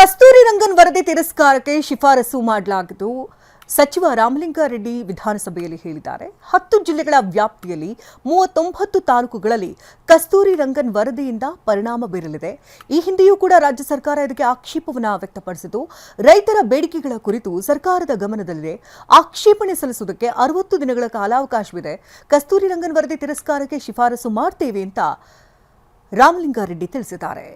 ಕಸ್ತೂರಿ ರಂಗನ್ ವರದಿ ತಿರಸ್ಕಾರಕ್ಕೆ ಶಿಫಾರಸು ಮಾಡಲಾಗಿದ್ದು ಸಚಿವ ರಾಮಲಿಂಗಾರೆಡ್ಡಿ ವಿಧಾನಸಭೆಯಲ್ಲಿ ಹೇಳಿದ್ದಾರೆ. 10 ಜಿಲ್ಲೆಗಳ ವ್ಯಾಪ್ತಿಯಲ್ಲಿ 39 ತಾಲೂಕುಗಳಲ್ಲಿ ಕಸ್ತೂರಿ ರಂಗನ್ ವರದಿಯಿಂದ ಪರಿಣಾಮ ಬೀರಲಿದೆ. ಈ ಹಿಂದೆಯೂ ಕೂಡ ರಾಜ್ಯ ಸರ್ಕಾರ ಇದಕ್ಕೆ ಆಕ್ಷೇಪವನ್ನು ವ್ಯಕ್ತಪಡಿಸಿತು. ರೈತರ ಬೇಡಿಕೆಗಳ ಕುರಿತು ಸರ್ಕಾರದ ಗಮನದಲ್ಲಿದೆ. ಆಕ್ಷೇಪಣೆ ಸಲ್ಲಿಸುವುದಕ್ಕೆ 60 ದಿನಗಳ ಕಾಲಾವಕಾಶವಿದೆ. ಕಸ್ತೂರಿ ರಂಗನ್ ವರದಿ ತಿರಸ್ಕಾರಕ್ಕೆ ಶಿಫಾರಸು ಮಾಡ್ತೇವೆ ಅಂತ ರಾಮಲಿಂಗಾರೆಡ್ಡಿ ತಿಳಿಸಿದ್ದಾರೆ.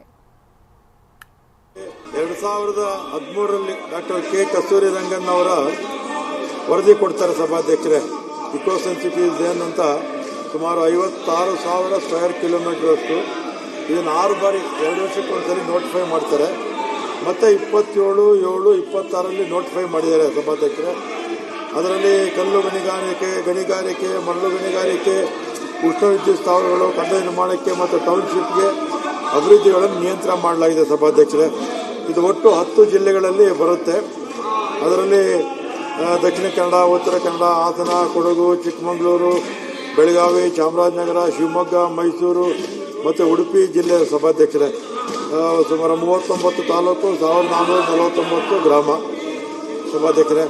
2013ರಲ್ಲಿ ಡಾಕ್ಟರ್ ಕೆ ಕಸ್ತೂರಿ ರಂಗನ್ ಅವರ ವರದಿ ಕೊಡ್ತಾರೆ ಸಭಾಧ್ಯಕ್ಷರೇ. ಇಕೋ ಸೆನ್ಸಿಟಿವ್ ಝೋನ್ ಅಂತ ಸುಮಾರು 56,000 ಸ್ಕ್ವೇರ್ ಕಿಲೋಮೀಟರ್ ಅಷ್ಟು. ಇದನ್ನು 6 ಬಾರಿ 2 ವರ್ಷಕ್ಕೊಂದ್ಸರಿ ನೋಟಿಫೈ ಮಾಡ್ತಾರೆ. ಮತ್ತೆ 27/7/26ರಲ್ಲಿ ನೋಟಿಫೈ ಮಾಡಿದ್ದಾರೆ ಸಭಾಧ್ಯಕ್ಷರೇ. ಅದರಲ್ಲಿ ಕಲ್ಲು ಗಣಿಗಾರಿಕೆ, ಮರಳು ಗಣಿಗಾರಿಕೆ, ಉಷ್ಣ ವಿದ್ಯುತ್ ಸ್ಥಾವರಗಳು, ಕಟ್ಟಡ ನಿರ್ಮಾಣಕ್ಕೆ ಮತ್ತು ಟೌನ್ಶಿಪ್ಗೆ ಅಭಿವೃದ್ಧಿಗಳನ್ನು ನಿಯಂತ್ರಣ ಮಾಡಲಾಗಿದೆ ಸಭಾಧ್ಯಕ್ಷರೇ. ಇದು ಒಟ್ಟು 10 ಜಿಲ್ಲೆಗಳಲ್ಲಿ ಬರುತ್ತೆ. ಅದರಲ್ಲಿ ದಕ್ಷಿಣ ಕನ್ನಡ, ಉತ್ತರ ಕನ್ನಡ, ಹಾಸನ, ಕೊಡಗು, ಚಿಕ್ಕಮಗಳೂರು, ಬೆಳಗಾವಿ, ಚಾಮರಾಜನಗರ, ಶಿವಮೊಗ್ಗ, ಮೈಸೂರು ಮತ್ತು ಉಡುಪಿ ಜಿಲ್ಲೆ ಸಭಾಧ್ಯಕ್ಷರೇ. ಸುಮಾರು 39 ತಾಲೂಕು, 1449 ಗ್ರಾಮ ಸಭಾಧ್ಯಕ್ಷರೇ.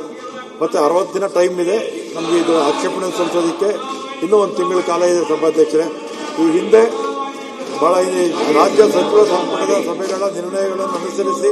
ಮತ್ತು 60 ದಿನ ಟೈಮ್ ಇದೆ ನಮಗೆ ಇದು ಆಕ್ಷೇಪಣೆ ಸಲ್ಲಿಸೋದಕ್ಕೆ. ಇನ್ನೂ 1 ತಿಂಗಳ ಕಾಲ ಇದೆ ಸಭಾಧ್ಯಕ್ಷರೇ. ಈ ಹಿಂದೆ ಬಹಳ ರಾಜ್ಯ ಸಚಿವ ಸಂಪುಟದ ಸಭೆಗಳ ನಿರ್ಣಯಗಳನ್ನು ಅನುಸರಿಸಿ